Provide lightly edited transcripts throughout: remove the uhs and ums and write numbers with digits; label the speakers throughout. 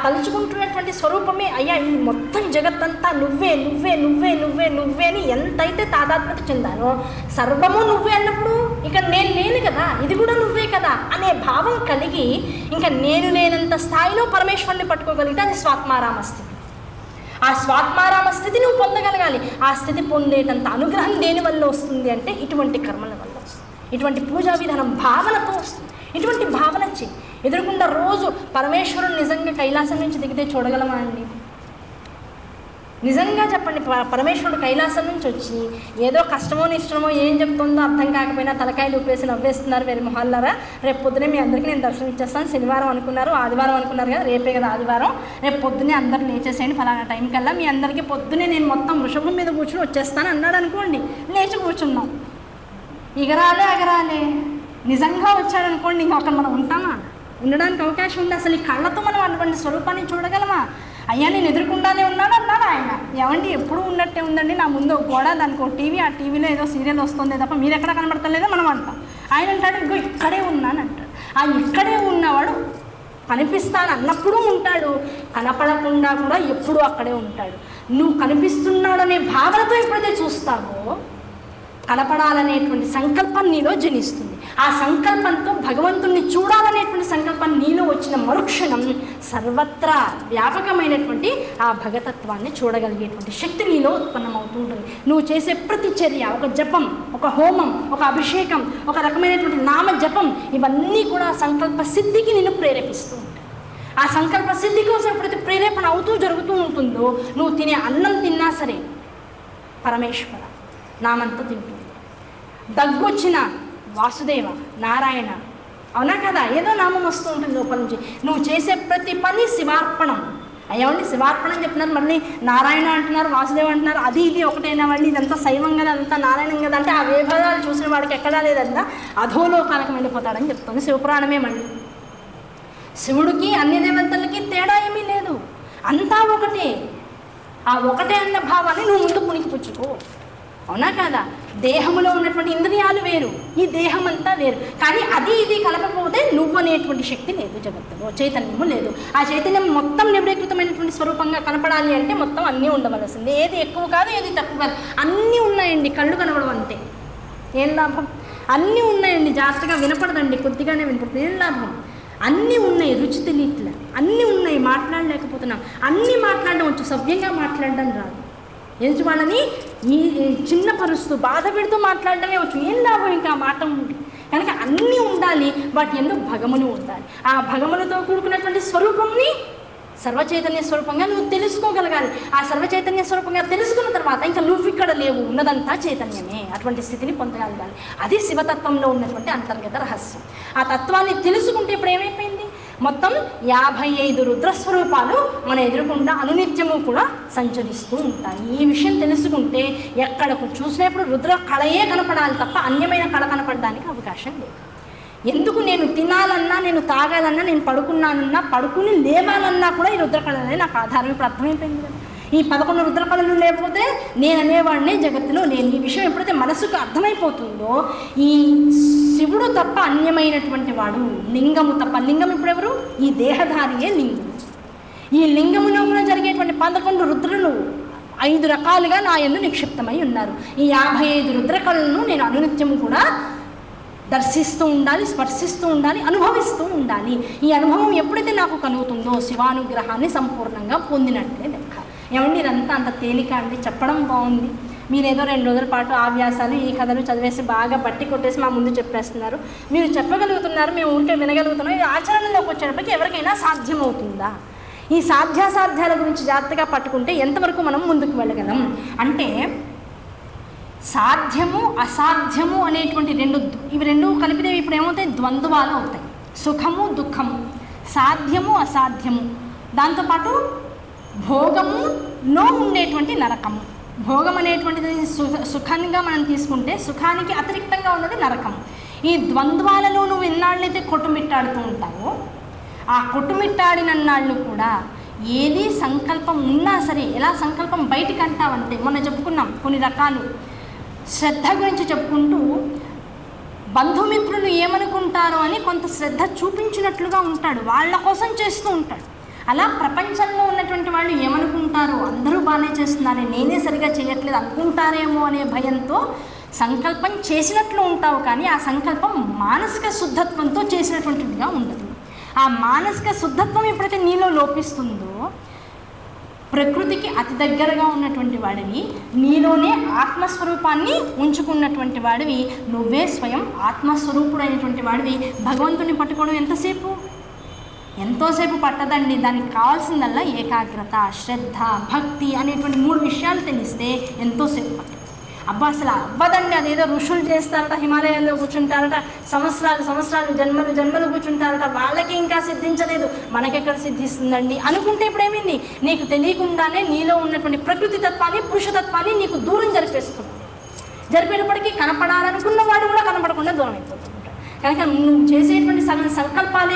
Speaker 1: తలుచుకుంటున్నటువంటి స్వరూపమే అయ్యా ఈ మొత్తం జగత్తంతా నువ్వే నువ్వే నువ్వే నువ్వే నువ్వే అని ఎంతైతే తాదాత్మ్యత చెందానో, సర్వము నువ్వే అన్నప్పుడు ఇక నేను కదా, ఇది కూడా నువ్వే కదా అనే భావం కలిగి ఇంకా నేను లేనంత స్థాయిలో పరమేశ్వరుని పట్టుకోగలిగితే అది స్వాత్మారామ స్థితి. ఆ స్వాత్మారామ స్థితి నువ్వు పొందగలగాలి. ఆ స్థితి పొందేటంత అనుగ్రహం దేని వల్ల వస్తుంది అంటే ఇటువంటి కర్మల వల్ల వస్తుంది, ఇటువంటి పూజా విధానం భావనతో వస్తుంది. ఇటువంటి భావన చెయ్యి. ఎదురుకుండా రోజు పరమేశ్వరుడు నిజంగా కైలాసం నుంచి దిగితే చూడగలమా అండి? నిజంగా చెప్పండి, పరమేశ్వరుడు కైలాసం నుంచి వచ్చి ఏదో కష్టమో నిష్టమో ఏం చెప్తుందో అర్థం కాకపోయినా తలకాయలు ఊపేసి నవ్వేస్తున్నారు వేరే మొహాల్లారా, రేపు పొద్దునే మీ అందరికీ నేను దర్శనం ఇచ్చేస్తాను, శనివారం అనుకున్నారు, ఆదివారం అనుకున్నారు కదా, రేపే కదా ఆదివారం, రేపు పొద్దునే అందరూ లేచేసేయండి ఫలానా టైం కల్లా, మీ అందరికీ పొద్దునే నేను మొత్తం వృషభం మీద కూర్చుని వచ్చేస్తాను అన్నాడు అనుకోండి, లేచి కూర్చున్నాం. ఎగరాలే నిజంగా వచ్చాడనుకోండి, ఇంకొక మనం ఉంటామా? ఉండడానికి అవకాశం ఉంది? అసలు ఈ కళ్ళతో మనం అటువంటి స్వరూపాన్ని చూడగలమా? అయ్యా నేను ఎదురుకుండానే ఉన్నాను అన్నాడు ఆయన. ఏమండి ఎప్పుడూ ఉన్నట్టే ఉందండి, నా ముందు గోడ, దానికి ఒక టీవీ, ఆ టీవీలో ఏదో సీరియల్ వస్తుంది తప్ప మీరు ఎక్కడ కనబడతలేదో మనం అంటాం. ఆయన అంటాడు ఇంకో ఇక్కడే ఉన్నాను అంటాడు. ఆ ఇక్కడే ఉన్నవాడు కనిపిస్తాను అన్నప్పుడు ఉంటాడు, కనపడకుండా కూడా ఎప్పుడూ అక్కడే ఉంటాడు. నువ్వు కనిపిస్తున్నాడనే భావనతో ఎప్పుడైతే చూస్తావో కనపడాలనేటువంటి సంకల్పం నీలో జనిస్తుంది. ఆ సంకల్పంతో భగవంతుణ్ణి చూడాలనేటువంటి సంకల్పం నీలో వచ్చిన మరుక్షణం సర్వత్రా వ్యాపకమైనటువంటి ఆ భగతత్వాన్ని చూడగలిగేటువంటి శక్తి నీలో ఉత్పన్నమవుతూ ఉంటుంది. నువ్వు చేసే ప్రతి చర్య, ఒక జపం, ఒక హోమం, ఒక అభిషేకం, ఒక రకమైనటువంటి నామ జపం, ఇవన్నీ కూడా సంకల్ప సిద్ధికి నిన్ను ప్రేరేపిస్తూ ఉంటాయి. ఆ సంకల్ప సిద్ధి కోసం ఎప్పుడైతే ప్రేరేపణ అవుతూ జరుగుతూ ఉంటుందో, నువ్వు తినే అన్నం తిన్నా సరే పరమేశ్వర నామంతా తింటుంది. దగ్గొచ్చిన వాసుదేవ నారాయణ, అవునా కదా, ఏదో నామం వస్తూ ఉంటుంది లోపల నుంచి. నువ్వు చేసే ప్రతి పని శివార్పణం. అయ్యవండి శివార్పణం చెప్తున్నారు, మళ్ళీ నారాయణ అంటున్నారు, వాసుదేవ అంటున్నారు, అది ఇది ఒకటైనా మళ్ళీ ఇదంతా శైవం కదా, అదంతా నారాయణం కదా అంటే ఆ వేభాగాలు చూసిన వాడికి ఎక్కడా లేదంతా అధోలోకాలకు వెళ్ళిపోతాడని చెప్తుంది శివపురాణమే. మళ్ళీ శివుడికి అన్ని దేవతలకి తేడా ఏమీ లేదు, అంతా ఒకటే. ఆ ఒకటే అన్న భావాన్ని నువ్వు ముందు పుణికిపుచ్చుకో, అవునా కాదా? దేహంలో ఉన్నటువంటి ఇంద్రియాలు వేరు, ఈ దేహం అంతా వేరు. కానీ అది ఇది కలపకపోతే నువ్వు అనేటువంటి శక్తి లేదు జగత్తులో, చైతన్యము లేదు. ఆ చైతన్యం మొత్తం నిబరీకృతమైనటువంటి స్వరూపంగా కనపడాలి అంటే మొత్తం అన్నీ ఉండవలసింది. ఏది ఎక్కువ కాదు, ఏది తక్కువ కాదు, అన్నీ ఉన్నాయండి. కళ్ళు కనబడవు అంతే, ఏం లాభం? అన్నీ ఉన్నాయండి, జాగ్రత్తగా వినపడదండి, కొద్దిగానే వినపడుతుంది, ఏం లాభం? అన్నీ ఉన్నాయి, రుచి తెలియట్లే, అన్నీ ఉన్నాయి, మాట్లాడలేకపోతున్నాం. అన్నీ మాట్లాడడం వచ్చు, సవ్యంగా మాట్లాడడం రాదు. ఎదుటి వాళ్ళని ఈ చిన్న పరుస్తూ బాధ పెడుతూ మాట్లాడడమే వచ్చు, ఏం లాభం ఇంకా మాట ఉంది? కనుక అన్నీ ఉండాలి, వాటి ఎందుకు భగమును ఉండాలి. ఆ భగములతో కూడుకున్నటువంటి స్వరూపంని సర్వచైతన్య స్వరూపంగా నువ్వు తెలుసుకోగలగాలి. ఆ సర్వచైతన్య స్వరూపంగా తెలుసుకున్న తర్వాత ఇంకా నువ్వు ఇక్కడ లేవు, ఉన్నదంతా చైతన్యమే. అటువంటి స్థితిని పొందగలగాలి. అది శివతత్వంలో ఉన్నటువంటి అంతర్గత రహస్యం. ఆ తత్వాన్ని తెలుసుకుంటే ఇప్పుడు ఏమైపోయింది, మొత్తం 55 రుద్రస్వరూపాలు మన ఎదురుకుండా అనునిత్యము కూడా సంచరిస్తూ ఉంటాయి. ఈ విషయం తెలుసుకుంటే ఎక్కడకు చూసినప్పుడు రుద్ర కళయే కనపడాలి తప్ప అన్యమైన కళ కనపడడానికి అవకాశం లేదు. ఎందుకు నేను తినాలన్నా, నేను తాగాలన్నా, నేను పడుకున్నానన్నా, పడుకుని లేవాలన్నా కూడా ఈ రుద్రకళనే నాకు ఆధారం. ఇప్పుడు అర్థమైపోయింది కదా, ఈ 11 రుద్రకళలు లేకపోతే నేను అనేవాడినే జగత్తులో నేను. ఈ విషయం ఎప్పుడైతే మనసుకు అర్థమైపోతుందో ఈ శివుడు తప్ప అన్యమైనటువంటి వాడు, లింగము తప్ప. లింగం ఇప్పుడు ఎవరు? ఈ దేహధారియే లింగం. ఈ లింగములో కూడా జరిగేటువంటి 11 రుద్రులు 5 రకాలుగా నా యందు నిక్షిప్తమై ఉన్నారు. ఈ 55 రుద్రకళలను నేను అనునిత్యము కూడా దర్శిస్తూ ఉండాలి, స్పర్శిస్తూ ఉండాలి, అనుభవిస్తూ ఉండాలి. ఈ అనుభవం ఎప్పుడైతే నాకు కలుగుతుందో శివానుగ్రహాన్ని సంపూర్ణంగా పొందినట్లే లెక్క. ఏమండి ఇదంతా అంత తేలిక అండి? చెప్పడం బాగుంది, మీరేదో 2 రోజుల పాటు ఆ వ్యాసాలు ఈ కథలు చదివేసి బాగా బట్టి కొట్టేసి మా ముందు చెప్పేస్తున్నారు. మీరు చెప్పగలుగుతున్నారు, మేము ఉంటే వినగలుగుతున్నాం. ఇది ఆచరణలోకి వచ్చేటప్పటికి ఎవరికైనా సాధ్యమవుతుందా? ఈ సాధ్యాసాధ్యాల గురించి జాగ్రత్తగా పట్టుకుంటే ఎంతవరకు మనం ముందుకు వెళ్ళగలం అంటే, సాధ్యము అసాధ్యము అనేటువంటి ఇవి రెండు కలిపితే ఇప్పుడు ఏమవుతాయి? ద్వంద్వాలు అవుతాయి. సుఖము దుఃఖము, సాధ్యము అసాధ్యము, దాంతోపాటు భోగములో ఉండేటువంటి నరకము. భోగం అనేటువంటిది సుఖంగా మనం తీసుకుంటే సుఖానికి అతిరిక్తంగా ఉన్నది నరకం. ఈ ద్వంద్వాలలో నువ్వు ఎన్నాళ్ళైతే కొట్టుమిట్టాడుతూ ఉంటావో ఆ కొట్టుమిట్టాడినన్నాళ్ళు కూడా ఏది సంకల్పం ఉన్నా సరే, ఎలా సంకల్పం బయటికి అంటావంటే, మొన్న చెప్పుకున్నాం కొన్ని రకాలు శ్రద్ధ గురించి చెప్పుకుంటూ, బంధుమిత్రులు ఏమనుకుంటారో అని కొంత శ్రద్ధ చూపించినట్లుగా ఉంటాడు, వాళ్ళ కోసం చేస్తూ ఉంటాడు. అలా ప్రపంచంలో ఉన్నటువంటి వాళ్ళు ఏమనుకుంటారో, అందరూ బాగానే చేస్తున్నారే, నేనే సరిగా చేయట్లేదు అనుకుంటారేమో అనే భయంతో సంకల్పం చేసినట్లు ఉంటావు, కానీ ఆ సంకల్పం మానసిక శుద్ధత్వంతో చేసినటువంటిదిగా ఉండదు. ఆ మానసిక శుద్ధత్వం ఎప్పుడైతే నీలో లోపిస్తుందో, ప్రకృతికి అతి దగ్గరగా ఉన్నటువంటి వాడివి, నీలోనే ఆత్మస్వరూపాన్ని ఉంచుకున్నటువంటి వాడివి, నువ్వే స్వయం ఆత్మస్వరూపుడైనటువంటి వాడివి. భగవంతుని పట్టుకోవడం ఎంతోసేపు పట్టదండి. దానికి కావాల్సిందల్లా ఏకాగ్రత, శ్రద్ధ, భక్తి అనేటువంటి 3 విషయాలు తెలిస్తే ఎంతోసేపు పట్టదు. అబ్బా అసలు అవ్వదండి, అదేదో ఋషులు చేస్తారట, హిమాలయాల్లో కూర్చుంటారట, సంవత్సరాలు జన్మలు కూర్చుంటారట, వాళ్ళకి ఇంకా సిద్ధించలేదు, మనకెక్కడ సిద్ధిస్తుందండి అనుకుంటే ఇప్పుడు ఏమైంది, నీకు తెలియకుండానే నీలో ఉన్నటువంటి ప్రకృతి తత్వాన్ని, పురుషతత్వాన్ని నీకు దూరం జరిపేటప్పటికీ కనపడాలనుకున్న వాడు కూడా కనపడకుండా దూరం అయిపోతుంది. కనుక నువ్వు చేసేటువంటి సగం సంకల్పాలే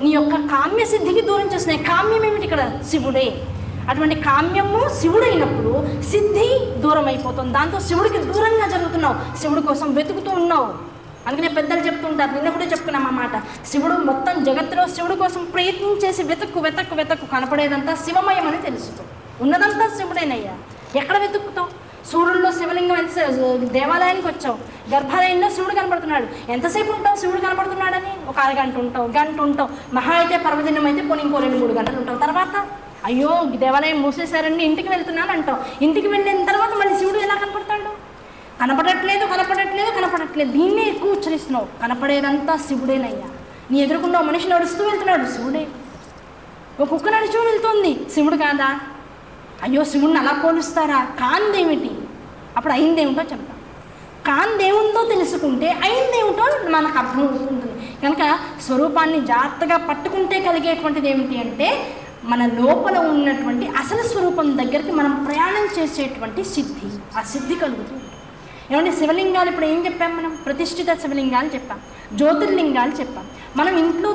Speaker 1: నీ యొక్క కామ్య సిద్ధికి దూరం చేస్తున్నాయి. కామ్యం ఏమిటి ఇక్కడ? శివుడే. అటువంటి కామ్యము శివుడైనప్పుడు సిద్ధి దూరం అయిపోతుంది. దాంతో శివుడికి దూరంగా జరుగుతున్నావు, శివుడి కోసం వెతుకుతూ ఉన్నావు. అందుకనే పెద్దలు చెప్తుంటారు, నిన్న కూడా చెప్పుకున్నాం అన్నమాట, శివుడు మొత్తం జగత్తులో శివుడి కోసం ప్రయత్నించేసి వెతక్కు కనపడేదంతా శివమయం అని తెలుసుకో. ఉన్నదంతా శివుడేనయ్యా. ఎక్కడ వెతుకుతావు? సూర్యుల్లో శివలింగం దేవాలయానికి వచ్చావు, గర్భాలయంలో శివుడు కనపడుతున్నాడు, ఎంతసేపు ఉంటావు శివుడు కనపడుతున్నాడని? ఒక అరగంట ఉంటావు, గంట ఉంటావు, మహా అయితే పర్వదినం అయితే పోనీ ఇంకో 2-3 గంటలు ఉంటావు. తర్వాత అయ్యో దేవాలయం మూసేశారండి ఇంటికి వెళ్తున్నాను అంటావు. ఇంటికి వెళ్ళిన తర్వాత మళ్ళీ శివుడు ఎలా కనపడతాడు? కనపడట్లేదు. దీన్నే ఎక్కువ ఉచ్చరిస్తున్నావు. కనపడేదంతా శివుడేనయ్యా. నీ ఎదురుకుండా మనిషి నడుస్తూ వెళ్తున్నాడు, శివుడే. ఒక కుక్క నడుచూ వెళ్తుంది, శివుడు కాదా? అయ్యో శివుడిని అలా పోలుస్తారా? కాందేమిటి? అప్పుడు అయిందేమిటో చెప్తాం. కాందేముందో తెలుసుకుంటే అయిందేమిటో మనకు అర్థం అవుతుంది. కనుక స్వరూపాన్ని జాగ్రత్తగా పట్టుకుంటే కలిగేటువంటిది ఏమిటి అంటే, మన లోపల ఉన్నటువంటి అసలు స్వరూపం దగ్గరికి మనం ప్రయాణం చేసేటువంటి సిద్ధి, ఆ సిద్ధి కలుగుతుంది. ఏమంటే శివలింగాలు ఇప్పుడు ఏం చెప్పాం మనం? ప్రతిష్ఠిత శివలింగాలు చెప్పాం, జ్యోతిర్లింగాలు చెప్పాం. మనం ఇంట్లో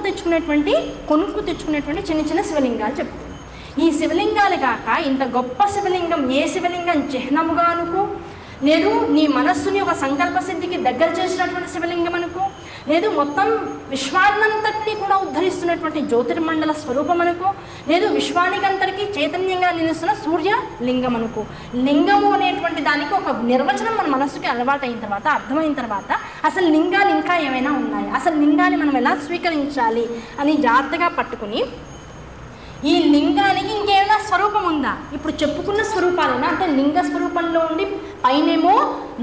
Speaker 1: కొనుక్కు తెచ్చుకునేటువంటి చిన్న శివలింగాలు చెప్పాం. ఈ శివలింగాలు కాక ఇంత గొప్ప శివలింగం, ఏ శివలింగం చిహ్నముగా అనుకో, లేదు నీ మనస్సుని ఒక సంకల్ప సిద్ధికి దగ్గర చేసినటువంటి శివలింగం అనుకో, లేదు మొత్తం విశ్వాన్నంతటినీ కూడా ఉద్ధరిస్తున్నటువంటి జ్యోతిర్మండల స్వరూపం అనుకో, లేదు విశ్వానికంతటికీ చైతన్యంగా నిలుస్తున్న సూర్యలింగం అనుకో. లింగము అనేటువంటి దానికి ఒక నిర్వచనం మన మనస్సుకి అలవాటైన తర్వాత, అర్థమైన తర్వాత, అసలు లింగాలు ఇంకా ఏమైనా ఉన్నాయి, అసలు లింగాన్ని మనం ఎలా స్వీకరించాలి అని జాగ్రత్తగా పట్టుకుని, ఈ లింగానికి ఇంకేమైనా స్వరూపం ఉందా? ఇప్పుడు చెప్పుకున్న స్వరూపాలైనా, అంటే లింగ స్వరూపంలో ఉండి పైనేమో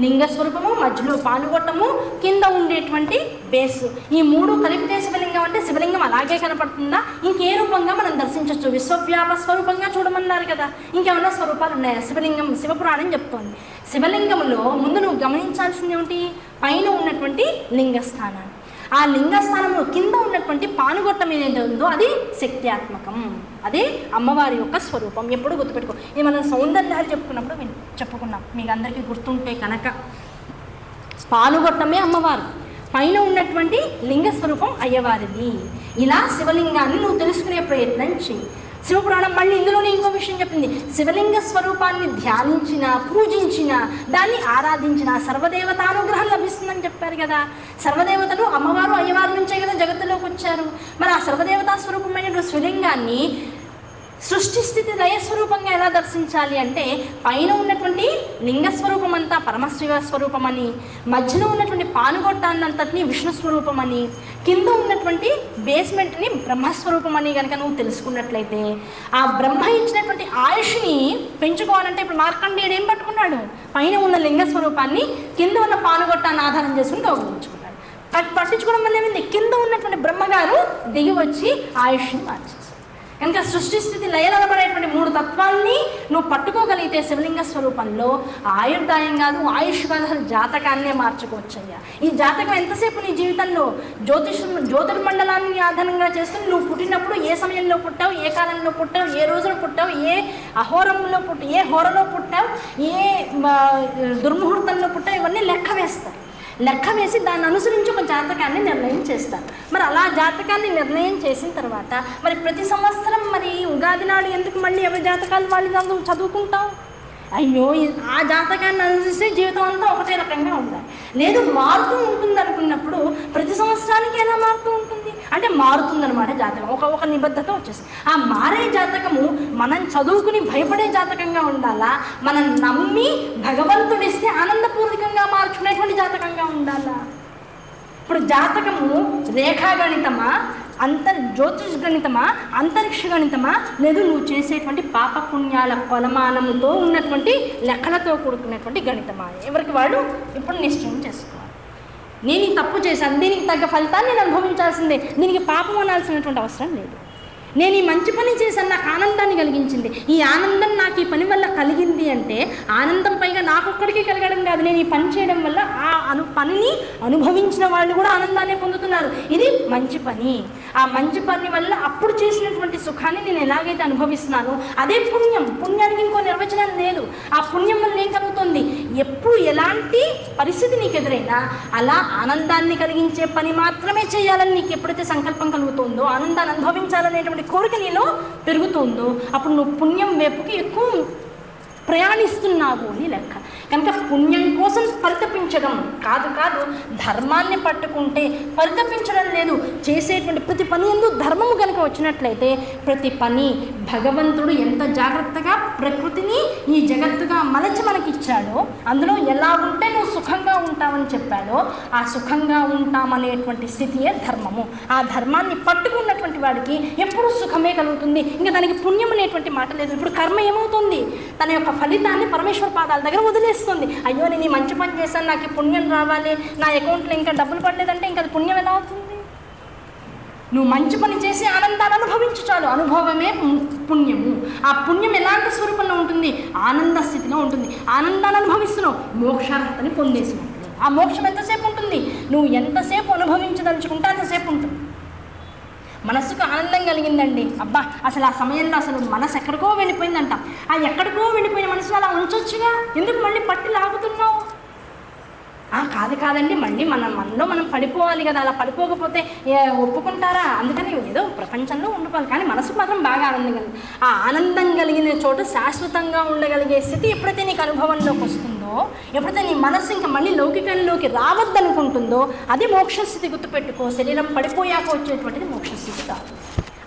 Speaker 1: లింగ స్వరూపము, మధ్యలో పాలుగొట్టము, కింద ఉండేటువంటి బేసు, ఈ 3 కలిపితే శివలింగం. అంటే శివలింగం అలాగే కనపడుతుందా? ఇంకే రూపంగా మనం దర్శించవచ్చు? విశ్వవ్యాప స్వరూపంగా చూడమన్నారు కదా. ఇంకేమైనా స్వరూపాలు ఉన్నాయా? శివలింగం, శివపురాణం చెప్తోంది. శివలింగంలో ముందు నువ్వు గమనించాల్సింది ఏమిటి? పైన ఉన్నటువంటి లింగస్థానాన్ని. ఆ లింగస్థానంలో కింద ఉన్నటువంటి పానుగొట్టం ఏదైతే ఉందో అది శక్త్యాత్మకం, అదే అమ్మవారి యొక్క స్వరూపం. ఎప్పుడు గుర్తుపెట్టుకో. ఇది మనం సౌందర్యాలు చెప్పుకున్నాం, మీకు అందరికీ గుర్తుంటే కనుక. పానుగొట్టమే అమ్మవారు, పైన ఉన్నటువంటి లింగ స్వరూపం అయ్యవారిది. ఇలా శివలింగాన్ని నువ్వు తెలుసుకునే ప్రయత్నం చెయ్యి. శివపురాణం మళ్ళీ ఇందులోనే ఇంకో విషయం చెప్పింది. శివలింగ స్వరూపాన్ని ధ్యానించిన, పూజించిన, దాన్ని ఆరాధించిన సర్వదేవతానుగ్రహం లభిస్తుందని చెప్పారు కదా. సర్వదేవతలు అమ్మవారు అయ్యవారి నుంచే కదా జగత్తులోకి వచ్చారు. మరి ఆ సర్వదేవతా స్వరూపమైన శివలింగాన్ని సృష్టి స్థితి లయస్వరూపంగా ఎలా దర్శించాలి అంటే, పైన ఉన్నటువంటి లింగస్వరూపం అంతా పరమశివ స్వరూపమని, మధ్యలో ఉన్నటువంటి పానుగొట్టాన్నంతటిని విష్ణు స్వరూపమని, కింద ఉన్నటువంటి బేస్మెంట్ని బ్రహ్మస్వరూపమని కనుక నువ్వు తెలుసుకున్నట్లయితే, ఆ బ్రహ్మ ఇచ్చినటువంటి ఆయుష్ని పెంచుకోవాలంటే, ఇప్పుడు మార్కండేయుడు ఏం పట్టుకున్నాడు? పైన ఉన్న లింగస్వరూపాన్ని కింద ఉన్న పానుగొట్టాన్ని ఆధారం చేసుకుని గౌరవించుకున్నాడు. పట్టించుకోవడం వల్ల ఏమైంది? కింద ఉన్నటువంటి బ్రహ్మగారు దిగి వచ్చి ఆయుష్ని మార్చేశారు. కనుక సృష్టి స్థితి లయలనబడేటువంటి 3 తత్వాల్ని నువ్వు పట్టుకోగలిగితే శివలింగ స్వరూపంలో ఆయుర్దాయం కాదు, ఆయుష్ కాదు, అసలు జాతకాన్నే మార్చుకోవచ్చయ్యా. ఈ జాతకం ఎంతసేపు నీ జీవితంలో జ్యోతిర్మండలాన్ని ఆధారంగా చేసుకుని నువ్వు పుట్టినప్పుడు ఏ సమయంలో పుట్టావు, ఏ కాలంలో పుట్టావు, ఏ రోజున పుట్టావు, ఏ అహోరంలో పుట్టావు, ఏ హోరలో పుట్టావు, ఏ దుర్ముహూర్తంలో పుట్టావు, ఇవన్నీ లెక్క వేసి దాన్ని అనుసరించి ఒక జాతకాన్ని నిర్ణయం చేస్తారు. మరి అలా జాతకాన్ని నిర్ణయం చేసిన తర్వాత మరి ప్రతి సంవత్సరం మరి ఉగాది నాడు ఎందుకు మళ్ళీ ఎవరి జాతకాలు వాళ్ళు చదువుకుంటాం? అయ్యో ఆ జాతకాన్ని అనుసరిస్తే జీవితం అంతా ఒకటే రకంగా ఉండాలి. లేదు మారుతూ ఉంటుంది అనుకున్నప్పుడు ప్రతి సంవత్సరానికి ఎలా మారుతూ ఉంటుంది? అంటే మారుతుందన్నమాట జాతకం. ఒక నిబద్ధత వచ్చేసి ఆ మారే జాతకము మనం చదువుకుని భయపడే జాతకంగా ఉండాలా, మనం నమ్మి భగవంతుడిస్తే ఆనందపూర్వకంగా మార్చుకునేటువంటి జాతకంగా ఉండాలా? ఇప్పుడు జాతకము రేఖాగణితమా, జ్యోతిష్ గణితమా, అంతరిక్ష గణితమా, లేదు నువ్వు చేసేటువంటి పాపపుణ్యాల కొలమానముతో ఉన్నటువంటి లెక్కలతో కూడుకున్నటువంటి గణితమా? ఎవరికి వాడు ఇప్పుడు నిశ్చయం చేసుకోవాలి. నేను ఈ తప్పు చేశాను, దీనికి తగ్గ ఫలితాన్ని నేను అనుభవించాల్సిందే, దీనికి పాపం అనాల్సినటువంటి అవసరం లేదు. నేను ఈ మంచి పని చేశాను, నాకు ఆనందాన్ని కలిగించింది, ఈ ఆనందం నాకు ఈ పని వల్ల కలిగింది అంటే ఆనందం పైగా నాకొక్కడికి కలగడం కాదు, నేను ఈ పని చేయడం వల్ల ఆ పనిని అనుభవించిన వాళ్ళు కూడా ఆనందాన్ని పొందుతున్నారు. ఇది మంచి పని. ఆ మంచి పని వల్ల అప్పుడు చేసినటువంటి సుఖాన్ని నేను ఎలాగైతే అనుభవిస్తున్నానో అదే పుణ్యం. పుణ్యానికి ఇంకో నిర్వచనం లేదు. ఆ పుణ్యం వల్ల ఏం కలుగుతుంది? ఎప్పుడు ఎలాంటి పరిస్థితి నీకు ఎదురైనా అలా ఆనందాన్ని కలిగించే పని మాత్రమే చేయాలని నీకు ఎప్పుడైతే సంకల్పం కలుగుతుందో, ఆనందాన్ని అనుభవించాలనేటువంటి కోరిక నీలో పెరుగుతుందో, అప్పుడు నువ్వు పుణ్యం వైపుకి ఎక్కువ ప్రయాణిస్తున్నావు అని లెక్క. కనుక పుణ్యం కోసం పరితపించడం కాదు, ధర్మాన్ని పట్టుకుంటే పరితపించడం లేదు. చేసేటువంటి ప్రతి పని యందు ధర్మము కనుక వచ్చినట్లయితే ప్రతి పని భగవంతుడు ఎంత జాగ్రత్తగా ప్రకృతిని ఈ జగత్తుగా మలచి మనకిచ్చాడో, అందులో ఎలా ఉంటే నువ్వు సుఖంగా ఉంటావని చెప్పాడో ఆ సుఖంగా ఉంటామనేటువంటి స్థితియే ధర్మము. ఆ ధర్మాన్ని పట్టుకున్నటువంటి వాడికి ఎప్పుడు సుఖమే కలుగుతుంది. ఇంకా దానికి పుణ్యం అనేటువంటి మాట లేదు. ఇప్పుడు కర్మ ఏమవుతుంది? తన యొక్క ఫలితాన్ని పరమేశ్వర పాదాల దగ్గర వదిలేస్తుంది. అయ్యో నేను ఈ మంచి పని చేశాను, నాకు ఈ పుణ్యం రావాలి, నా అకౌంట్లో ఇంకా డబ్బులు పడలేదంటే ఇంకా అది పుణ్యం ఎలా అవుతుంది? నువ్వు మంచి పని చేసి ఆనందాన్ని అనుభవించు చాలు. అనుభవమే పుణ్యము. ఆ పుణ్యం ఎలాంటి స్వరూపంలో ఉంటుంది? ఆనంద స్థితిలో ఉంటుంది. ఆనందాన్ని అనుభవిస్తున్నావు, మోక్షార్హతని పొందేసినప్పుడు. ఆ మోక్షం ఎంతసేపు ఉంటుంది? నువ్వు ఎంతసేపు అనుభవించదలుచుకుంటే అంతసేపు ఉంటుంది. మనసుకు ఆనందం కలిగిందండి, అబ్బా అసలు ఆ సమయంలో అసలు మనసు ఎక్కడికో వెళ్ళిపోయిందంట. ఆ ఎక్కడికో వెళ్ళిపోయిన మనసులో అలా ఉంచొచ్చుగా, ఎందుకు మళ్ళీ పట్టి లాగుతున్నావు? కాదండి, మళ్ళీ మనలో మనం పడిపోవాలి కదా, అలా పడిపోకపోతే ఒప్పుకుంటారా? అందుకని ఏదో ప్రపంచంలో ఉండిపోవాలి, కానీ మనసుకు మాత్రం బాగా ఆనందం కలిగింది. ఆ ఆనందం కలిగిన చోట శాశ్వతంగా ఉండగలిగే స్థితి ఎప్పుడైతే నీకు అనుభవంలోకి వస్తుందో, ఎప్పుడైతే నీ మనస్సు ఇంకా మళ్ళీ లౌకికంలోకి రావద్దనుకుంటుందో అది మోక్షస్థితి. గుర్తుపెట్టుకో, శరీరం పడిపోయాక వచ్చేటువంటిది మోక్షస్థితి కాదు.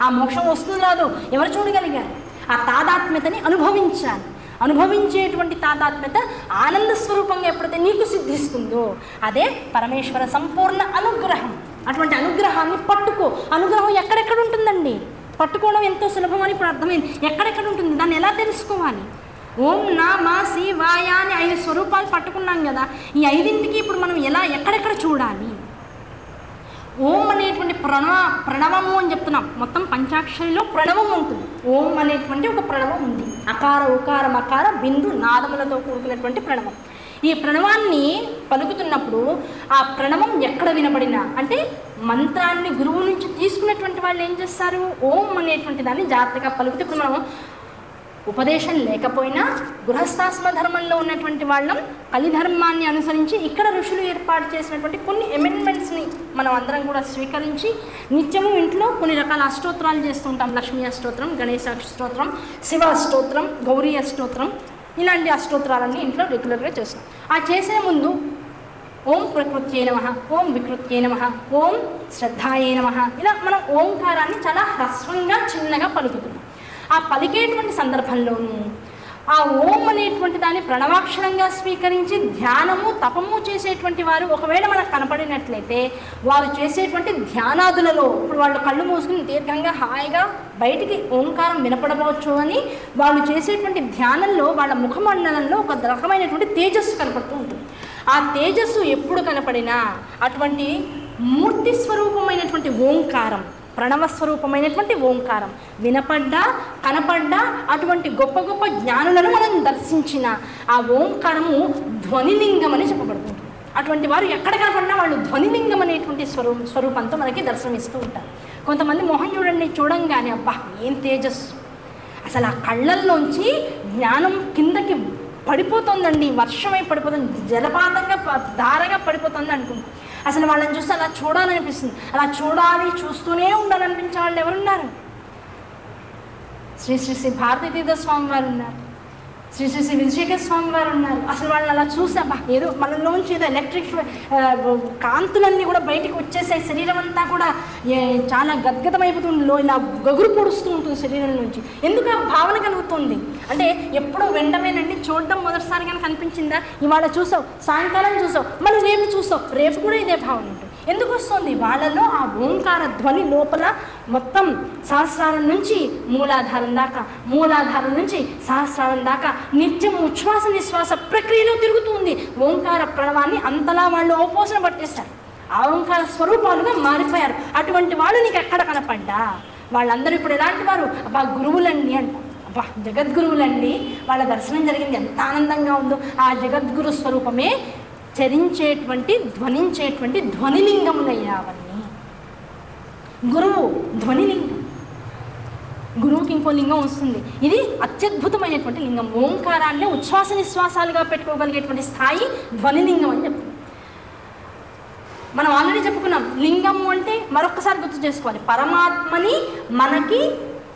Speaker 1: ఆ మోక్షం వస్తుంది రాదు ఎవరు చూడగలిగారు? ఆ తాదాత్మ్యతని అనుభవించాలి. అనుభవించేటువంటి తాదాత్మ్యత ఆనంద స్వరూపంగా ఎప్పుడైతే నీకు సిద్ధిస్తుందో అదే పరమేశ్వర సంపూర్ణ అనుగ్రహం. అటువంటి అనుగ్రహాన్ని పట్టుకో. అనుగ్రహం ఎక్కడెక్కడ ఉంటుందండి? పట్టుకోవడం ఎంతో సులభం అని ఇప్పుడు అర్థమైంది. ఎక్కడెక్కడ ఉంటుంది? దాన్ని ఎలా తెలుసుకోవాలి? ఓం నమ శివాయ అని 5 స్వరూపాలు పట్టుకున్నాం కదా, ఈ 5ంటికి ఇప్పుడు మనం ఎక్కడెక్కడ చూడాలి? ఓం అనేటువంటి ప్రణవము అని చెప్తున్నాం. మొత్తం పంచాక్షరిలో ప్రణవం ఉంటుంది. ఓం అనేటువంటి ఒక ప్రణవం ఉంది. అకార ఉకార మకార బిందు నాదములతో కూడుకున్నటువంటి ప్రణవం. ఈ ప్రణవాన్ని పలుకుతున్నప్పుడు ఆ ప్రణవం ఎక్కడ వినబడినా, అంటే మంత్రాన్ని గురువు నుంచి తీసుకున్నటువంటి వాళ్ళు ఏం చేస్తారు? ఓం అనేటువంటి దాన్ని జాగ్రత్తగా పలుకుతే, ఇప్పుడు మనం ఉపదేశం లేకపోయినా గృహస్థాశ్రమ ధర్మంలో ఉన్నటువంటి వాళ్ళం కలిధర్మాన్ని అనుసరించి ఇక్కడ ఋషులు ఏర్పాటు చేసినటువంటి కొన్ని అమెండ్మెంట్స్ని మనం అందరం కూడా స్వీకరించి నిత్యము ఇంట్లో కొన్ని రకాల అష్టోత్తరాలు చేస్తుంటాం. లక్ష్మీ అష్టోత్తరం, గణేశ అష్టోత్తరం, శివ అష్టోత్తరం, గౌరీ అష్టోత్తరం, ఇలాంటి అష్టోత్తరాలన్నీ ఇంట్లో రెగ్యులర్గా చేస్తాం. ఆ చేసే ముందు ఓం ప్రకృత్యై నమః, ఓం వికృత్యై నమః, ఓం శ్రద్ధాయై నమః, ఇలా మనం ఓంకారాన్ని చాలా హ్రస్వంగా చిన్నగా పలుకుతున్నాం. ఆ పలికేటువంటి సందర్భంలోనూ ఆ ఓం అనేటువంటి దాన్ని ప్రణవాక్షరంగా స్వీకరించి ధ్యానము తపము చేసేటువంటి వారు ఒకవేళ మనకు కనపడినట్లయితే వారు చేసేటువంటి ధ్యానాదులలో, ఇప్పుడు వాళ్ళు కళ్ళు మూసుకుని దీర్ఘంగా హాయిగా బయటికి ఓంకారం వినపడవచ్చు అని వాళ్ళు చేసేటువంటి ధ్యానంలో వాళ్ళ ముఖమండలంలో ఒక రకమైనటువంటి తేజస్సు కనపడుతూ ఉంటుంది. ఆ తేజస్సు ఎప్పుడు కనపడినా అటువంటి మూర్తి స్వరూపమైనటువంటి ఓంకారం, ప్రణవస్వరూపమైనటువంటి ఓంకారం వినపడ్డా కనపడ్డా అటువంటి గొప్ప గొప్ప జ్ఞానులను మనం దర్శించిన ఆ ఓంకారము ధ్వనిలింగం అని చెప్పబడుతుంది. అటువంటి వారు ఎక్కడ కనపడినా వాళ్ళు ధ్వనిలింగం అనేటువంటి స్వరూపంతో మనకి దర్శనమిస్తూ ఉంటారు. కొంతమంది మొహం చూడంగానే అబ్బా ఏం తేజస్సు, అసలు ఆ కళ్ళల్లోంచి జ్ఞానం కిందకి పడిపోతుందండి, వర్షమై పడిపోతుంది, జలపాతంగా ధారగా పడిపోతుంది అనుకుంటాం. అసలు వాళ్ళని చూస్తే అలా చూడాలనిపిస్తుంది. అలా చూడాలి, చూస్తూనే ఉండాలనిపించే వాళ్ళు ఎవరున్నారు? శ్రీ శ్రీ శ్రీ భారతీ తీర్థ స్వామి వారు ఉన్నారు. శ్రీ శ్రీ శ్రీ విజయశేఖర స్వామి వారు ఉన్నారు. అసలు వాళ్ళని అలా చూసాబా ఏదో మనలోంచి ఏదో ఎలక్ట్రిక్ కాంతులన్నీ కూడా బయటికి వచ్చేసాయి. శరీరం అంతా కూడా చాలా గద్గదమైపోతుంది, ఇలా గగురు పొడుస్తూ ఉంటుంది శరీరం నుంచి. ఎందుకు ఆ భావన కలుగుతుంది అంటే ఎప్పుడో వెంటనేనండి చూడడం మొదటిసారిగా కనిపించిందా, ఇవాళ చూసావు, సాయంకాలం చూసావు, మళ్ళీ రేపు చూసావు, రేపు కూడా ఇదే భావన ఉంటుంది. ఎందుకు వస్తుంది? వాళ్ళలో ఆ ఓంకార ధ్వని లోపల మొత్తం సహస్రారం నుంచి మూలాధారం దాకా, మూలాధారం నుంచి సహస్రారం దాకా నిత్యం ఉచ్ఛ్వాస నిశ్వాస ప్రక్రియలో తిరుగుతుంది. ఓంకార ప్రణవాన్ని అంతలా వాళ్ళు అవపోసన పట్టేశారు, ఆ ఓంకార స్వరూపాలుగా మారిపోయారు. అటువంటి వాళ్ళు నీకు ఎక్కడ కనపడ్డా? వాళ్ళందరూ ఇప్పుడు ఎలాంటి వారు? అబ్బా గురువులండి అంట, అబ్బా జగద్గురువులండి, వాళ్ళ దర్శనం జరిగింది, ఎంత ఆనందంగా ఉందో. ఆ జగద్గురు స్వరూపమే చరించేటువంటి ధ్వనించేటువంటి ధ్వనిలింగములయ్యా అవన్నీ. గురువు ధ్వనిలింగం, గురువుకి ఇంకో లింగం వస్తుంది. ఇది అత్యద్భుతమైనటువంటి లింగం. ఓంకారాన్ని ఉచ్ఛ్వాస నిశ్వాసాలుగా పెట్టుకోగలిగేటువంటి స్థాయి ధ్వనిలింగం అని చెప్తుంది. మనం ఆల్రెడీ చెప్పుకున్నాం, లింగము అంటే మరొకసారి గుర్తు చేసుకోవాలి, పరమాత్మని మనకి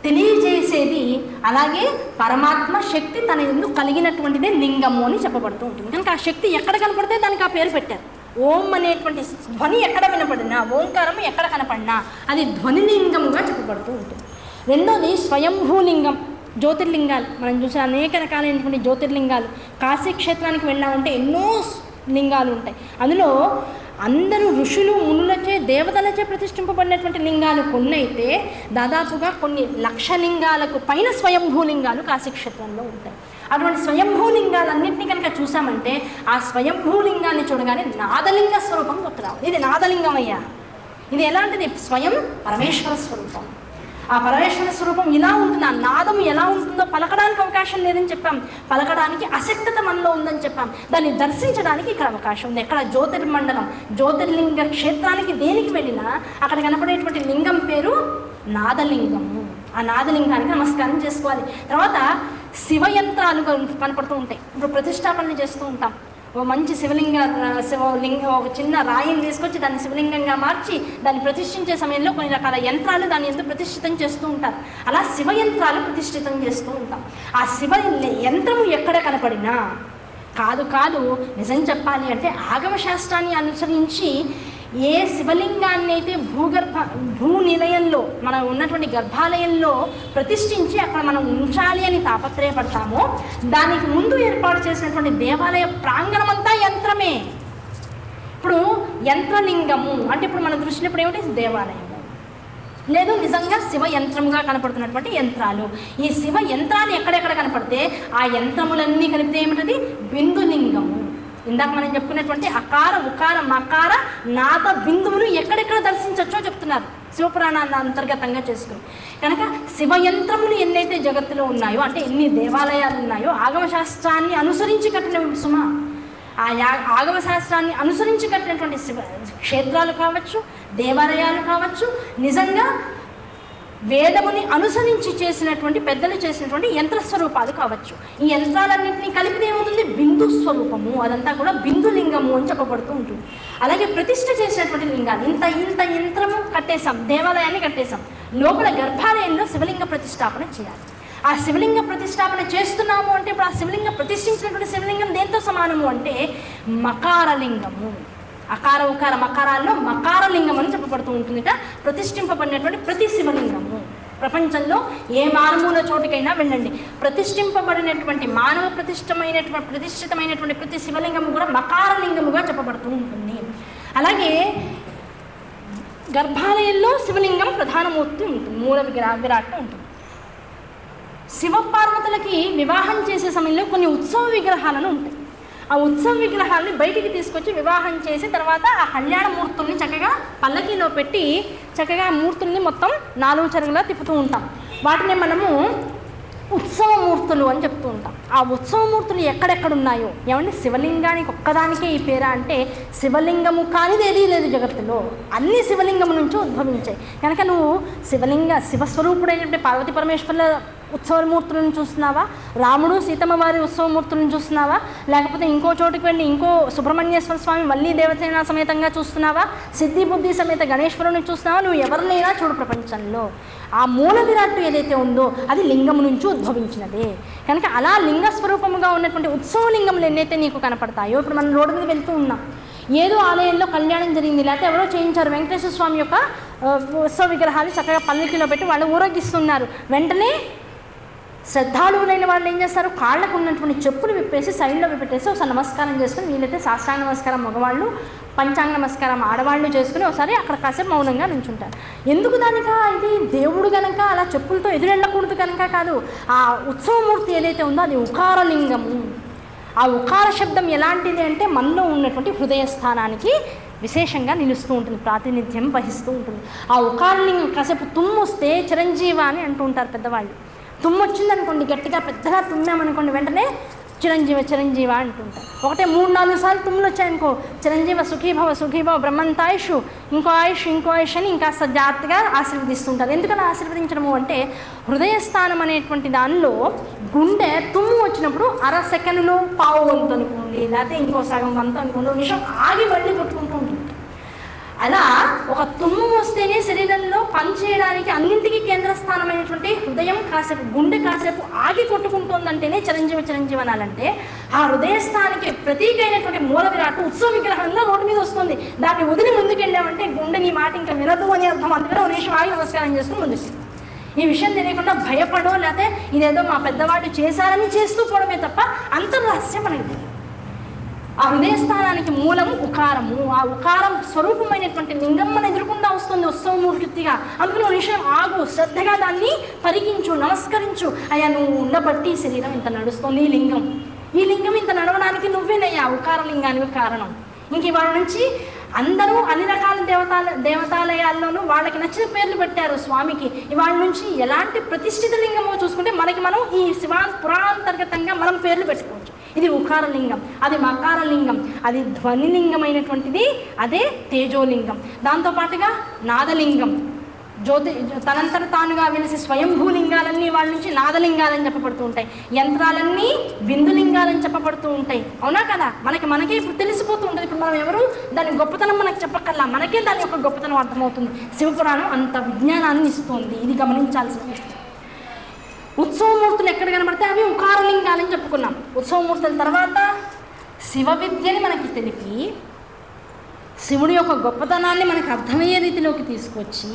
Speaker 1: తెలియజేసేది. అలాగే పరమాత్మ శక్తి తన ఎందుకు కలిగినటువంటిదే లింగము అని చెప్పబడుతూ ఉంటుంది. కనుక ఆ శక్తి ఎక్కడ కనపడితే దానికి ఆ పేరు పెట్టారు. ఓం అనేటువంటి ధ్వని ఎక్కడ వినపడినా, ఓంకారం ఎక్కడ కనపడినా అది ధ్వనిలింగముగా చెప్పబడుతూ ఉంటుంది. రెండోది స్వయంభూలింగం, జ్యోతిర్లింగాలు. మనం చూసే అనేక రకాలైనటువంటి జ్యోతిర్లింగాలు. కాశీ క్షేత్రానికి వెళ్ళామంటే ఎన్నో లింగాలు ఉంటాయి. అందులో అందరూ ఋషులు మునులచే దేవతలచే ప్రతిష్ఠింపబడినటువంటి లింగాలు కొన్ని అయితే, దాదాపుగా కొన్ని లక్ష లింగాలకు పైన స్వయంభూలింగాలు కాశీక్షేత్రంలో ఉంటాయి. అటువంటి స్వయంభూలింగాలన్నింటినీ కనుక చూసామంటే ఆ స్వయంభూలింగాన్ని చూడగానే నాదలింగ స్వరూపం గుర్తురావాలి. ఇది నాదలింగం అయ్యా. ఇది ఎలాంటిది? స్వయం పరమేశ్వర స్వరూపం. ఆ పరమేశ్వర స్వరూపం ఇలా ఉంటుంది. ఆ నాదం ఎలా ఉంటుందో పలకడానికి అవకాశం లేదని చెప్పాం, పలకడానికి అశక్తత మనలో ఉందని చెప్పాం. దాన్ని దర్శించడానికి ఇక్కడ అవకాశం ఉంది. ఎక్కడ? జ్యోతిర్మండలం, జ్యోతిర్లింగ క్షేత్రానికి దేనికి వెళ్ళినా అక్కడ కనపడేటువంటి లింగం పేరు నాదలింగము. ఆ నాదలింగానికి నమస్కారం చేసుకోవాలి. తర్వాత శివయంత్రాలు కనపడుతూ ఉంటాయి. ఇప్పుడు ప్రతిష్టాపనలు చేస్తూ ఉంటాం. ఓ మంచి శివలింగం ఒక చిన్న రాయిని తీసుకొచ్చి దాన్ని శివలింగంగా మార్చి దాన్ని ప్రతిష్ఠించే సమయంలో కొన్ని రకాల యంత్రాలు దాన్ని ఎందుకు ప్రతిష్ఠితం చేస్తూ ఉంటారు. అలా శివయంత్రాలు ప్రతిష్ఠితం చేస్తూ ఉంటాం. ఆ శివ యంత్రము ఎక్కడ కనపడినా కాదు నిజం చెప్పాలి అంటే ఆగమ శాస్త్రాన్ని అనుసరించి ఏ శివలింగాన్ని అయితే భూనిలయంలో మనం ఉన్నటువంటి గర్భాలయంలో ప్రతిష్ఠించి అక్కడ మనం ఉంచాలి అని తాపత్రయపడతామో, దానికి ముందు ఏర్పాటు చేసినటువంటి దేవాలయ ప్రాంగణం అంతా యంత్రమే. ఇప్పుడు యంత్రలింగము అంటే ఇప్పుడు మన దృష్టిలో ఇప్పుడు ఏమిటి? దేవాలయము, లేదు నిజంగా శివ యంత్రముగా కనపడుతున్నటువంటి యంత్రాలు. ఈ శివ యంత్రాలు ఎక్కడెక్కడ కనపడితే ఆ యంత్రములన్నీ కలిపితే ఏమిటది? బిందులింగము. ఇందాక మనం చెప్పుకున్నటువంటి అకార ఉకార మకార నాద బిందువులు ఎక్కడెక్కడ దర్శించవచ్చో చెప్తున్నారు శివపురాణాన్ని అంతర్గతంగా చేసుకుని. కనుక శివయంత్రములు ఎన్నైతే జగత్తులో ఉన్నాయో, అంటే ఎన్ని దేవాలయాలు ఉన్నాయో ఆగమశాస్త్రాన్ని అనుసరించి కట్టిన సుమా, ఆ ఆగమశాస్త్రాన్ని అనుసరించి కట్టినటువంటి శివ క్షేత్రాలు కావచ్చు, దేవాలయాలు కావచ్చు, నిజంగా వేదముని అనుసరించి చేసినటువంటి పెద్దలు చేసినటువంటి యంత్రస్వరూపాలు కావచ్చు. ఈ యంత్రాలన్నింటినీ కలిపితే ఏమవుతుంది? బిందు స్వరూపము. అదంతా కూడా బిందులింగము అని చెప్పబడుతూ ఉంటుంది. అలాగే ప్రతిష్ఠ చేసినటువంటి లింగాలు ఇంత యంత్రము కట్టేశాం, దేవాలయాన్ని కట్టేశాం, లోపల గర్భాలయంలో శివలింగ ప్రతిష్టాపన చేయాలి. ఆ శివలింగ ప్రతిష్టాపన చేస్తున్నాము అంటే ఇప్పుడు ఆ శివలింగ ప్రతిష్ఠించినటువంటి శివలింగం దేంతో సమానము అంటే మకారలింగము. అకార ఉకార మకారాల్లో మకారలింగం అని చెప్పబడుతూ ఉంటుందిట. ప్రతిష్ఠింపబడినటువంటి ప్రతి శివలింగము ప్రపంచంలో ఏ మారుమూల చోటికైనా వెళ్ళండి, ప్రతిష్ఠింపబడినటువంటి మానవ ప్రతిష్ఠితమైనటువంటి ప్రతి శివలింగము కూడా మకారలింగముగా చెప్పబడుతూ ఉంటుంది. అలాగే గర్భాలయంలో శివలింగం ప్రధానమూర్తి ఉంటుంది, మూల విరాట్ ఉంటుంది. శివపార్వతులకి వివాహం చేసే సమయంలో కొన్ని ఉత్సవ విగ్రహాలను ఉంటాయి. ఆ ఉత్సవ విగ్రహాలని బయటికి తీసుకొచ్చి వివాహం చేసి తర్వాత ఆ కళ్యాణ మూర్తుల్ని చక్కగా పల్లకీలో పెట్టి చక్కగా మూర్తుల్ని మొత్తం 4 చెరుగులా తిప్పుతూ ఉంటాం. వాటిని మనము ఉత్సవమూర్తులు అని చెప్తూ ఉంటాం. ఆ ఉత్సవమూర్తులు ఎక్కడెక్కడ ఉన్నాయో, ఏమంటే శివలింగానికి ఒక్కదానికే ఈ పేరా అంటే శివలింగము కానిది ఏదీ లేదు జగత్తులో, అన్ని శివలింగము నుంచి ఉద్భవించాయి. కనుక నువ్వు శివస్వరూపుడైనటువంటి పార్వతీ పరమేశ్వరుల ఉత్సవమూర్తులను చూస్తున్నావా, రాముడు సీతమ్మ వారి ఉత్సవమూర్తులను చూస్తున్నావా, లేకపోతే ఇంకో చోటుకి వెళ్ళి ఇంకో సుబ్రహ్మణ్యేశ్వర స్వామి వల్లి దేవసేన సమేతంగా చూస్తున్నావా, సిద్ధి బుద్ధి సమేత గణేశ్వరుని చూస్తున్నావా, నువ్వు ఎవరినైనా చూడు ప్రపంచంలో ఆ మూల విరాట్టు ఏదైతే ఉందో అది లింగం నుంచి ఉద్భవించినదే. కనుక అలా లింగ స్వరూపముగా ఉన్నటువంటి ఉత్సవ లింగములు ఎన్నైతే నీకు కనపడతాయో, ఇప్పుడు మనం రోడ్డు మీద వెళ్తూ ఉన్నాం, ఏదో ఆలయంలో కళ్యాణం జరిగింది, లేకపోతే ఎవరో చేయించారు, వెంకటేశ్వర స్వామి యొక్క ఉత్సవ విగ్రహాలు చక్కగా పల్లకిలో పెట్టి వాళ్ళు ఊరేగిస్తున్నారు. వెంటనే శ్రద్ధాళువులైన వాళ్ళు ఏం చేస్తారు, కాళ్ళకు ఉన్నటువంటి చెప్పులు విప్పేసి సైడ్లో పెట్టేసి ఒకసారి నమస్కారం చేసుకుని, వీళ్ళైతే సాష్టాంగ నమస్కారం మగవాళ్ళు, పంచాంగ నమస్కారం ఆడవాళ్ళు చేసుకుని ఒకసారి అక్కడ కాసేపు మౌనంగా నించుంటారు. ఎందుకు దానిక, ఇది దేవుడు కనుక అలా చెప్పులతో ఎదురెళ్ళకూడదు కనుక కాదు. ఆ ఉత్సవమూర్తి ఏదైతే ఉందో అది ఉకారలింగము. ఆ ఉకార శబ్దం ఎలాంటిది అంటే మనలో ఉన్నటువంటి హృదయ స్థానానికి విశేషంగా నిలుస్తూ ఉంటుంది, ప్రాతినిధ్యం వహిస్తూ ఉంటుంది. ఆ ఉకారలింగం కాసేపు తుమ్ము వస్తే చిరంజీవ అని అంటూ ఉంటారు పెద్దవాళ్ళు. తుమ్ము వచ్చిందనుకోండి, గట్టిగా పెద్దగా తుమ్మామనుకోండి, వెంటనే చిరంజీవ చిరంజీవ అంటుంటారు. ఒకటే 3-4 సార్లు తుమ్ములు వచ్చాయనుకో, చిరంజీవ సుఖీభవ సుఖీభవ బ్రహ్మంతాయుషు, ఇంకో ఆయుష్ అని ఇంకా జాగ్రత్తగా ఆశీర్వదిస్తుంటారు. ఎందుకని ఆశీర్వదించడము అంటే, హృదయస్థానం అనేటువంటి దానిలో గుండె తుమ్ము వచ్చినప్పుడు అర సెకండ్లో పావు వంతు అనుకోండి, లేకపోతే ఇంకో సగం వంతు అనుకోండి, నిమిషం ఆగి మళ్ళీ కొట్టుకుంటూ ఉంటుంది. అలా ఒక తుమ్ము వస్తేనే శరీరంలో పనిచేయడానికి అన్నింటికీ కేంద్రస్థానమైనటువంటి హృదయం కాసేపు, గుండె కాసేపు ఆగి కొట్టుకుంటుందంటేనే చిరంజీవ చిరంజీవి అనాలంటే, ఆ హృదయస్థానానికి ప్రతీకైనటువంటి మూల విరాట్ ఉత్సవ విగ్రహంగా రోడ్డు మీద వస్తుంది. దాన్ని వదిలి ముందుకెళ్ళామంటే గుండె నీ మాట ఇంకా వినదు అని అర్థం. అందుకని ఒక నిమిషం ఆగి నమస్కారం చేసుకుని ముందుకు. ఈ విషయం తెలియకుండా భయపడో లేకపోతే ఇదేదో మా పెద్దవాళ్ళు చేశారని చేస్తూ పోవడమే తప్ప అంతర్రహస్యం అనేది. ఆ హృదయస్థానానికి మూలము ఉకారము. ఆ ఉకారం స్వరూపమైనటువంటి లింగం మన ఎదురుకుండా వస్తుంది ఉత్సవమూర్తిగా. అందుకని ఒక నిమిషం ఆగు, శ్రద్ధగా దాన్ని పరికించు, నమస్కరించు. అయ్యా నువ్వు ఉండబట్టి శరీరం ఇంత నడుస్తుంది, ఈ లింగం ఇంత నడవడానికి నువ్వేనయ్యా ఉకారలింగానికి కారణం. ఇంక ఇవాళ నుంచి అందరూ అన్ని రకాల దేవతాలయాల్లోనూ వాళ్ళకి నచ్చిన పేర్లు పెట్టారు స్వామికి. ఇవాళ నుంచి ఎలాంటి ప్రతిష్ఠిత లింగమో చూసుకుంటే మనకి మనం ఈ పురాణాంతర్గతంగా మనం పేర్లు పెట్టుకోవచ్చు. ఇది ఉకారలింగం, అది మకారలింగం, అది ధ్వనిలింగమైనటువంటిది, అదే తేజోలింగం. దాంతోపాటుగా నాదలింగం, తనంతట తానుగా వెలిసి స్వయంభూలింగాలన్నీ వాళ్ళ నుంచి నాదలింగాలని చెప్పబడుతూ ఉంటాయి. యంత్రాలన్నీ బిందులింగాలని చెప్పబడుతూ ఉంటాయి. అవునా కదా? మనకే ఇప్పుడు తెలిసిపోతూ ఉంటుంది. ఇప్పుడు మనం ఎవరు దాని గొప్పతనం మనకు చెప్పక్కర్లా, మనకే దాని యొక్క గొప్పతనం అర్థమవుతుంది. శివపురాణం అంత విజ్ఞానాన్ని ఇస్తుంది. ఇది గమనించాల్సిన విషయం. ఉత్సవమూర్తులు ఎక్కడ కనబడితే అవి ఉకారలింగాలని చెప్పుకున్నాం. ఉత్సవమూర్తుల తర్వాత శివ విద్యని మనకి తెలిపి, శివుడి యొక్క గొప్పతనాన్ని మనకు అర్థమయ్యే రీతిలోకి తీసుకొచ్చి,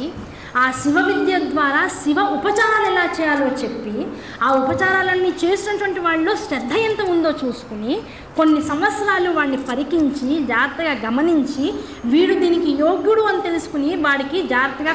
Speaker 1: ఆ శివ విద్య ద్వారా శివ ఉపచారాలు ఎలా చేయాలో చెప్పి, ఆ ఉపచారాలన్నీ చేసినటువంటి వాళ్ళలో శ్రద్ధ ఎంత ఉందో చూసుకుని, కొన్ని సంవత్సరాలు వాడిని పరికించి జాగ్రత్తగా గమనించి, వీడు దీనికి యోగ్యుడు అని తెలుసుకుని వాడికి జాగ్రత్తగా